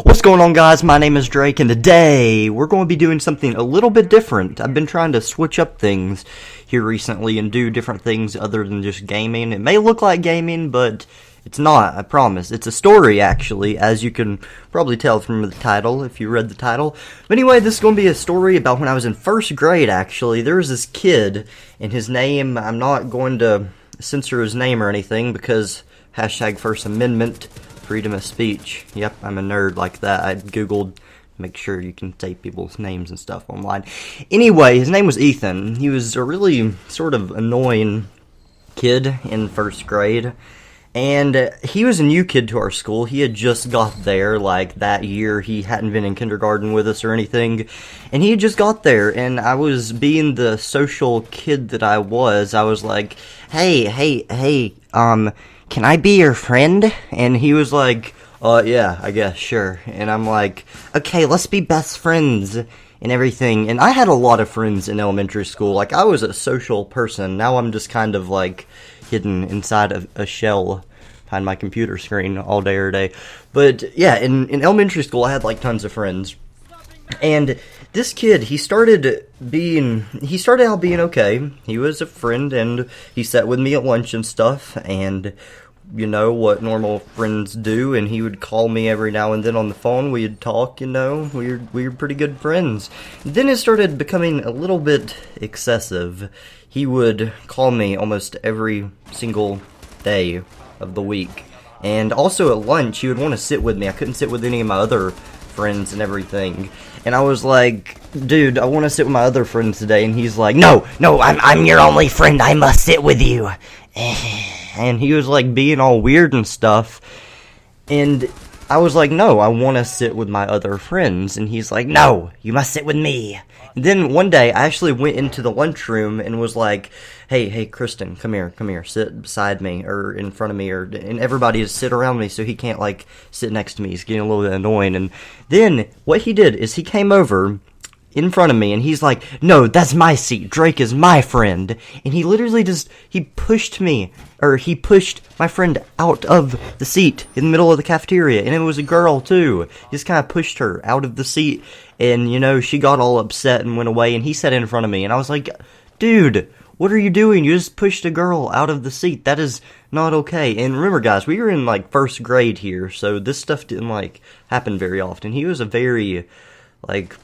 What's going on, guys? My name is Drake, and today we're going to be doing something a little bit different. I've been trying to switch up things here recently and do different things other than just gaming. It may look like gaming, but it's not, I promise. It's a story, actually, as you can probably tell from the title, if you read the title. But anyway, this is going to be a story about when I was in first grade, actually. There was this kid, and his name, I'm not going to censor his name or anything, because hashtag First Amendment, freedom of speech. Yep, I'm a nerd like that. I googled, make sure you can say people's names and stuff online. Anyway, his name was Ethan. He was a really sort of annoying kid in first grade. And he was a new kid to our school. He had just got there, like, that year. He hadn't been in kindergarten with us or anything. And he had just got there, and I was being the social kid that I was like, hey, can I be your friend? And he was like, yeah, I guess, sure. And I'm like, okay, let's be best friends and everything. And I had a lot of friends in elementary school. Like, I was a social person. Now I'm just kind of, like, hidden inside of a shell behind my computer screen all day every day. But, yeah, in elementary school, I had, like, tons of friends. And this kid, he started out being okay. He was a friend, and he sat with me at lunch and stuff, and you know what normal friends do, and he would call me every now and then on the phone. We'd talk, you know, we were pretty good friends. Then it started becoming a little bit excessive. He would call me almost every single day of the week. And also at lunch, he would want to sit with me. I couldn't sit with any of my other friends and everything. And I was like, dude, I want to sit with my other friends today. And he's like, no, I'm your only friend. I must sit with you. And he was like being all weird and stuff. And I was like, no, I want to sit with my other friends. And he's like, no, you must sit with me. And then one day, I actually went into the lunchroom and was like, hey, Kristen, come here, sit beside me, or in front of me, and everybody to sit around me so he can't, like, sit next to me. He's getting a little bit annoying. And then, what he did is he came over in front of me, and he's like, no, that's my seat. Drake is my friend. And he literally he pushed my friend out of the seat in the middle of the cafeteria. And it was a girl, too. He just kind of pushed her out of the seat. And, you know, she got all upset and went away, and he sat in front of me. And I was like, dude, what are you doing? You just pushed a girl out of the seat. That is not okay. And remember, guys, we were in, like, first grade here, so this stuff didn't, like, happen very often. He was a very, like,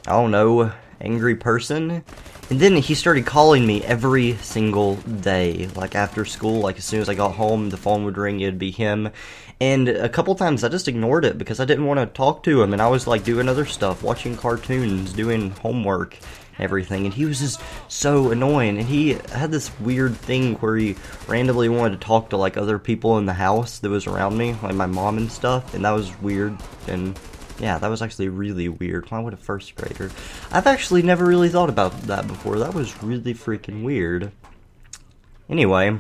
I don't know, angry person. And then he started calling me every single day, like after school, like as soon as I got home, the phone would ring, it'd be him. And a couple times I just ignored it because I didn't want to talk to him, and I was like doing other stuff, watching cartoons, doing homework, everything, and he was just so annoying. And he had this weird thing where he randomly wanted to talk to like other people in the house that was around me, like my mom and stuff, and that was weird. And yeah, that was actually really weird. Why would a first grader? I've actually never really thought about that before. That was really freaking weird. Anyway,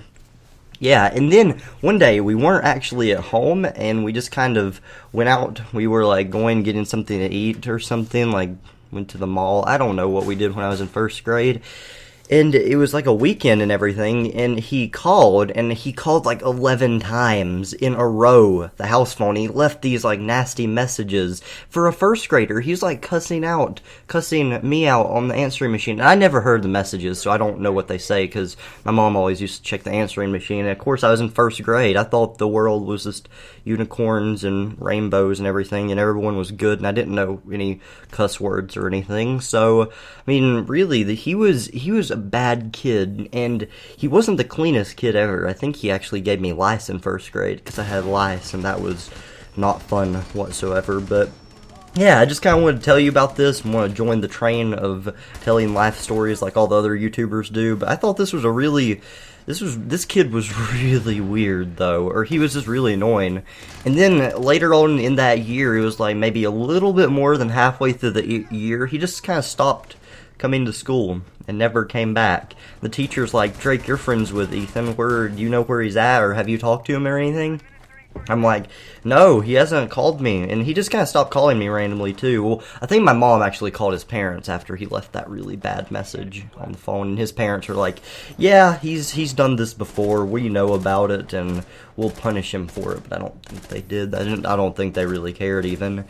yeah, and then one day we weren't actually at home, and we just kind of went out. We were like going getting something to eat or something, like went to the mall. I don't know what we did when I was in first grade. And it was like a weekend and everything, and he called like 11 times in a row, the house phone. He left these like nasty messages. For a first grader, he was like cussing me out on the answering machine. And I never heard the messages, so I don't know what they say, because my mom always used to check the answering machine. And of course, I was in first grade. I thought the world was just unicorns and rainbows and everything, and everyone was good, and I didn't know any cuss words or anything. So, I mean, really, he was a bad kid, and he wasn't the cleanest kid ever. I think he actually gave me lice in first grade because I had lice, and that was not fun whatsoever. But yeah, I just kind of wanted to tell you about this and want to join the train of telling life stories like all the other YouTubers do. But I thought this kid was really weird, though, or he was just really annoying. And then later on in that year, it was like maybe a little bit more than halfway through the year, he just kind of stopped coming to school and never came back. The teacher's like, Drake, you're friends with Ethan. Do you know where he's at, or have you talked to him or anything? I'm like, no, he hasn't called me. And he just kind of stopped calling me randomly, too. Well, I think my mom actually called his parents after he left that really bad message on the phone. And his parents are like, yeah, he's done this before. We know about it, and we'll punish him for it. But I don't think they did. I don't think they really cared, even.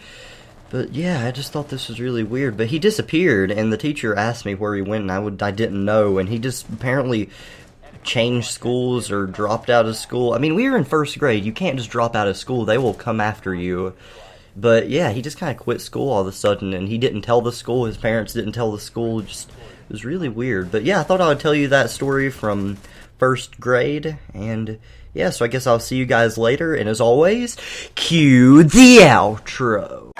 But yeah, I just thought this was really weird. But he disappeared, and the teacher asked me where he went, and I didn't know. And he just apparently changed schools or dropped out of school. I mean, we were in first grade. You can't just drop out of school. They will come after you. But yeah, he just kind of quit school all of a sudden, and he didn't tell the school. His parents didn't tell the school. Just, it was really weird. But yeah, I thought I would tell you that story from first grade. And yeah, so I guess I'll see you guys later. And as always, cue the outro.